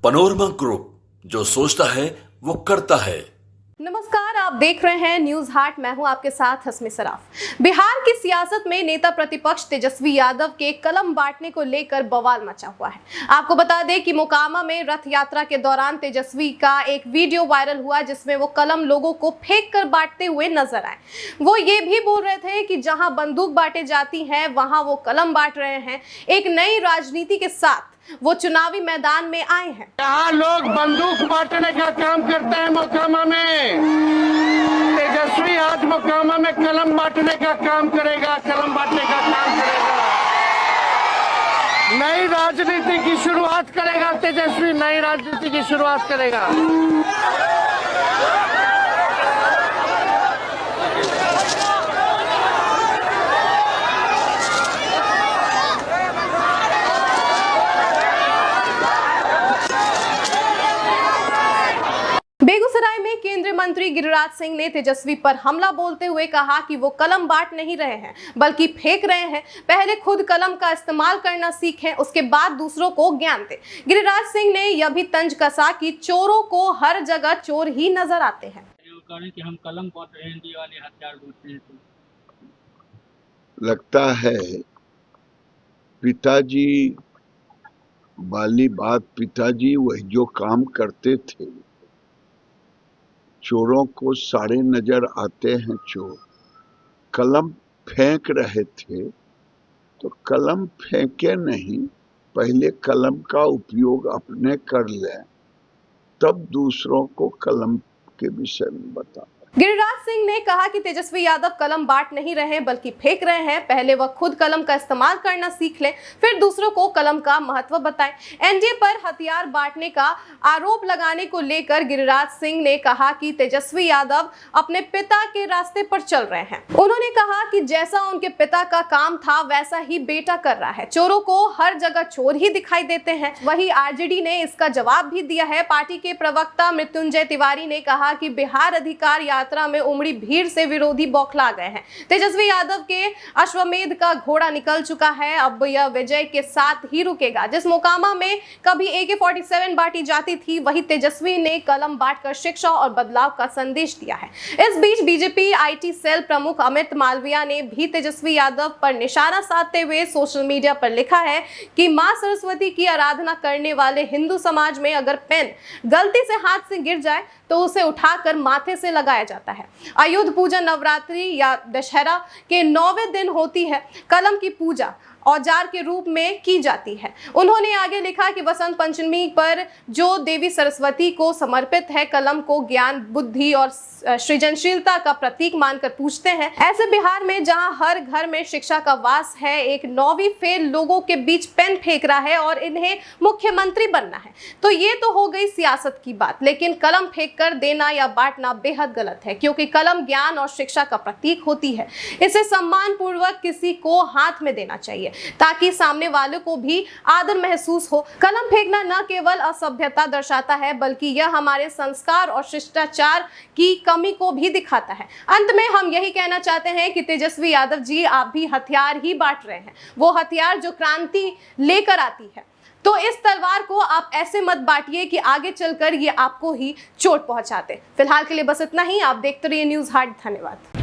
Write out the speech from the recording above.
Panorama group, जो सोचता है वो करता है। नमस्कार, आप देख रहे हैं न्यूज हाट। मैं हूं आपके साथ हस्मी सराफ। बिहार की सियासत में नेता प्रतिपक्ष तेजस्वी यादव के कलम बांटने को लेकर बवाल मचा हुआ है। आपको बता दें कि मोकामा में रथ यात्रा के दौरान तेजस्वी का एक वीडियो वायरल हुआ, जिसमें वो कलम लोगों को फेंक कर बांटते हुए नजर आए। वो ये भी बोल रहे थे कि जहां बंदूक बांटे जाती है वहां वो कलम बांट रहे हैं। एक नई राजनीति के साथ वो चुनावी मैदान में आए हैं। यहाँ लोग बंदूक बांटने का काम करते हैं मोकामा में। तेजस्वी आज मोकामा में कलम बांटने का काम करेगा, कलम बांटने का काम करेगा। नई राजनीति की शुरुआत करेगा तेजस्वी, नई राजनीति की शुरुआत करेगा। बेगूसराय में केंद्रीय मंत्री गिरिराज सिंह ने तेजस्वी पर हमला बोलते हुए कहा कि वो कलम बांट नहीं रहे हैं बल्कि फेंक रहे हैं। पहले खुद कलम का इस्तेमाल करना सीखें, उसके बाद दूसरों को ज्ञान दें। गिरिराज सिंह ने यह भी तंज कसा कि चोरों को हर जगह चोर ही नजर आते हैं। कि हम कलम बांट रहे हैं, ये वाले हथियार बांटते हैं। लगता है पिताजी वाली बात, पिताजी वही जो काम करते थे, चोरों को सारे नजर आते हैं चोर। कलम फेंक रहे थे तो कलम फेंके नहीं, पहले कलम का उपयोग अपने कर लें, तब दूसरों को कलम के विषय में बताएं। गिरिराज सिंह ने कहा कि तेजस्वी यादव कलम बांट नहीं रहे बल्कि फेंक रहे हैं। पहले वह खुद कलम का इस्तेमाल करना सीख लें, फिर दूसरों को कलम का महत्व बताएं। एनडीए पर हथियार बांटने का आरोप लगाने को लेकर गिरिराज सिंह ने कहा कि तेजस्वी यादव अपने पिता के रास्ते पर चल रहे हैं। उन्होंने कहा कि जैसा उनके पिता का काम था वैसा ही बेटा कर रहा है। चोरों को हर जगह चोर ही दिखाई देते हैं। वहीं आरजेडी ने इसका जवाब भी दिया है। पार्टी के प्रवक्ता मृत्युंजय तिवारी ने कहा कि बिहार अधिकार यात्रा में उमड़ी भीड़ से विरोधी बौखला गए हैं। तेजस्वी यादव के अश्वमेध का घोड़ा निकल चुका है, अब यह विजय के साथ ही रुकेगा। जिस मोकामा में कभी AK-47 बांटी जाती थी, वही तेजस्वी ने कलम बांटकर शिक्षा और बदलाव का संदेश दिया है। इस बीच बीजेपी IT सेल प्रमुख अमित मालविया ने भी तेजस्वी यादव पर निशाना साधते हुए सोशल मीडिया पर लिखा है कि मां सरस्वती की आराधना करने वाले हिंदू समाज में अगर पेन गलती से हाथ से गिर जाए तो उसे उठाकर माथे से लगाया जाता है। आयुध पूजा नवरात्रि या दशहरा के 9वें दिन होती है। कलम की पूजा औजार के रूप में की जाती है। उन्होंने आगे लिखा कि वसंत पंचमी पर जो देवी सरस्वती को समर्पित है, कलम को ज्ञान, बुद्धि और सृजनशीलता का प्रतीक मानकर पूजते हैं। ऐसे बिहार में जहां हर घर में शिक्षा का वास है, एक 9वीं फेल लोगों के बीच पेन फेंक रहा है और इन्हें मुख्यमंत्री बनना है। तो ये तो हो गई सियासत की बात, लेकिन कलम फेंक कर देना या बांटना बेहद गलत है, क्योंकि कलम ज्ञान और शिक्षा का प्रतीक होती है। इसे सम्मान पूर्वक किसी को हाथ में देना चाहिए ताकि सामने वाले को भी आदर महसूस हो। कलम फेंकना न केवल असभ्यता दर्शाता है, बल्कि यह हमारे संस्कार और शिष्टाचार की कमी को भी दिखाता है। अंत में हम यही कहना चाहते हैं कि तेजस्वी यादव जी, आप भी हथियार ही बांट रहे हैं, वो हथियार जो क्रांति लेकर आती है। तो इस तलवार को आप ऐसे मत बांटिए कि आगे चलकर ये आपको ही चोट पहुंचाते। फिलहाल के लिए बस इतना ही। आप देखते रहिए न्यूज हाट। धन्यवाद।